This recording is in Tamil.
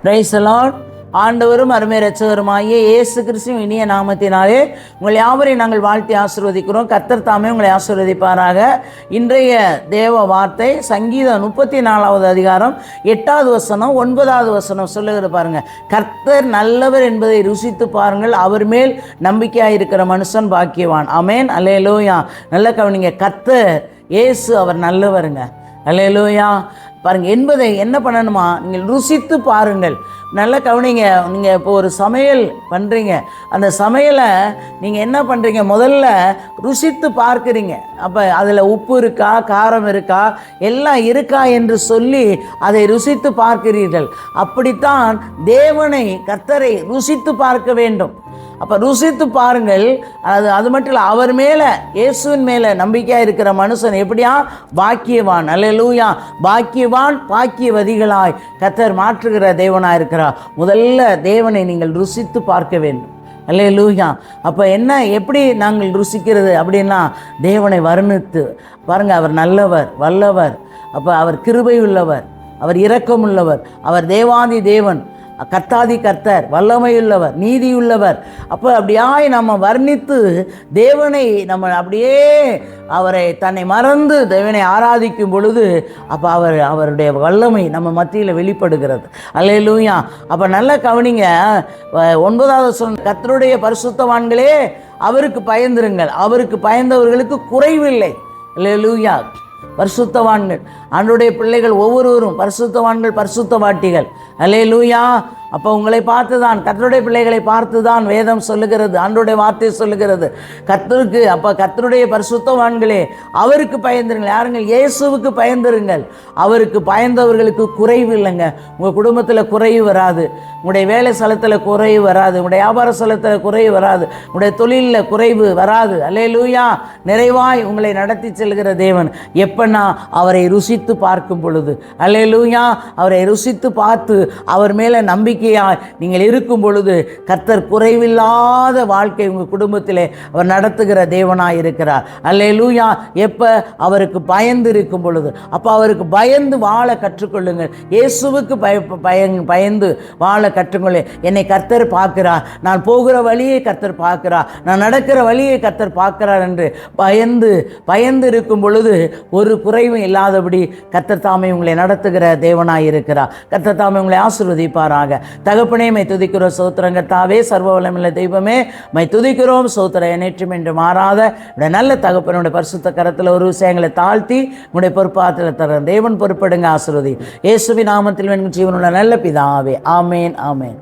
Praise the Lord. ஆண்டவரும் அருமை இரட்சகருமாகிய இயேசு கிறிஸ்துவின் இனிய நாமத்தினாலே உங்கள் யாவரையும் நாங்கள் வாழ்த்தி ஆசீர்வதிக்கிறோம். கர்த்தர் தாமே உங்களை ஆசீர்வதிப்பாராக. இன்றைய தேவ வார்த்தை சங்கீதம் 34வது அதிகாரம் 8வது வசனம் 9வது வசனம் சொல்லுகிற பாருங்க. கர்த்தர் நல்லவர் என்பதை ருசித்து பாருங்கள், அவர் மேல் நம்பிக்கையாக இருக்கிற மனுஷன் பாக்கியவான். ஆமென், அல்லேலூயா. நல்ல கவனிங்க, கர்த்தர் இயேசு அவர் நல்லவருங்க. அல்லேலூயா. பாருங்க, என்பதை என்ன பண்ணணுமா, நீங்கள் ருசித்து பாருங்கள். நல்லா கவனிங்க. நீங்கள் இப்போ ஒரு சமையல் பண்ணுறீங்க, அந்த சமையலை நீங்கள் என்ன பண்ணுறீங்க, முதல்ல ருசித்து பார்க்குறீங்க. அப்போ அதில் உப்பு இருக்கா, காரம் இருக்கா, எல்லாம் இருக்கா என்று சொல்லி அதை ருசித்து பார்க்கிறீர்கள். அப்படித்தான் தேவனை, கர்த்தரை ருசித்து பார்க்க வேண்டும். அப்போ ருசித்து பாருங்கள். அது மட்டும் இல்லை, அவர் மேலே, இயேசுவின் மேலே நம்பிக்கையாக இருக்கிற மனுஷன் எப்படியா பாக்கியவான். அல்லேலூயா. பாக்கியவான் பாக்கியவதிகளாய் கர்த்தர் மாற்றுகிற தேவனாக இருக்கிறார். முதல்ல தேவனை நீங்கள் ருசித்து பார்க்க வேண்டும். அல்லேலூயா. அப்போ எப்படி நாங்கள் ருசிக்கிறது அப்படின்னா, தேவனை வர்ணித்து பாருங்கள். அவர் நல்லவர், வல்லவர், அப்போ அவர் கிருபை உள்ளவர், அவர் இரக்கம் உள்ளவர், அவர் தேவாதி தேவன், கர்த்தாதி கர்த்தர், வல்லமையுள்ளவர், நீதியுள்ளவர். அப்போ அப்படியாய் நம்ம வர்ணித்து தேவனை நம்ம அப்படியே அவரை தன்னை மறந்து தேவனை ஆராதிக்கும் பொழுது அப்போ அவருடைய வல்லமை நம்ம மத்தியில் வெளிப்படுகிறது. அல்லேலூயா. அப்போ நல்லா கவனிங்க. 9வது சொன்ன, கர்த்தருடைய பரிசுத்தவான்களே அவருக்கு பயந்திருங்கள், அவருக்கு பயந்தவர்களுக்கு குறைவில்லை. அல்லேலூயா. பரிசுத்தவான்கள், ஆண்டவருடைய பிள்ளைகள் ஒவ்வொருவரும் பரிசுத்தவான்கள், பரிசுத்தவாட்டிகள். அல்லேலூயா. அப்போ உங்களை பார்த்து தான், கர்த்தருடைய பிள்ளைகளை பார்த்து தான் வேதம் சொல்லுகிறது, ஆண்டவருடைய வார்த்தை சொல்லுகிறது. கர்த்தருக்கு, அப்போ கர்த்தருடைய பரிசுத்தவான்களே அவருக்கு பயந்திருங்கள். யாருங்கள்? இயேசுவுக்கு பயந்திருங்கள். அவருக்கு பயந்தவர்களுக்கு குறைவு இல்லைங்க. உங்கள் குடும்பத்தில் குறைவு வராது, உங்களுடைய வேலை ஸ்தலத்தில் குறைவு வராது, உங்களுடைய வியாபார ஸ்தலத்தில் குறைவு வராது, உங்களுடைய தொழிலில் குறைவு வராது. அல்லேலூயா. நிறைவாய் உங்களை நடத்தி செல்கிற தேவன். எப்பன்னா அவரை ருசித்து பார்க்கும் பொழுது. அல்லேலூயா. அவரை ருசித்து பார்த்து அவர் மேலே நம்பிக்கையாய் நீங்கள் இருக்கும் பொழுது கர்த்தர் குறைவில்லாத வாழ்க்கை உங்கள் குடும்பத்திலே அவர் நடத்துகிற தேவனாய் இருக்கிறார். அல்லேலூயா. எப்போ? அவருக்கு பயந்து இருக்கும் பொழுது. அப்போ அவருக்கு பயந்து வாழ கற்றுக்கொள்ளுங்கள். இயேசுவுக்கு பயந்து வாழ கற்றுக்கொள்ள. என்னை கர்த்தர் பார்க்கிறார், நான் போகிற வழியை கர்த்தர் பார்க்கிறார், நான் நடக்கிற வழியை கர்த்தர் பார்க்கிறார் என்று பயந்து இருக்கும் பொழுது ஒரு குறைவும் இல்லாதபடி கர்த்தர் தாமே உங்களை நடத்துகிற தேவனாய் இருக்கிறார். கர்த்தர் தாமே உங்களை ஆசீர்வதிப்பாராக. தகப்பனே, மை துதிக்கிறோம். சோத்திரம் கர்த்தாவே, சர்வ வல்லமையுள்ள தெய்வமே, மை துதிக்கிறோம். சோத்திரம் நேற்றும் என்று மாறாத நல்ல தகப்பனுடைய பரிசுத்த கரத்தில் ஒரு விஷயங்களை தாழ்த்தி உங்களுடைய பொறுப்பாத்தில் தர தேவன் பொறுப்படுங்க. ஆசீர்வதி. இயேசுவின் நாமத்தில் ஜீவனுள்ள நல்ல பிதாவே. ஆமேன், ஆமேன்.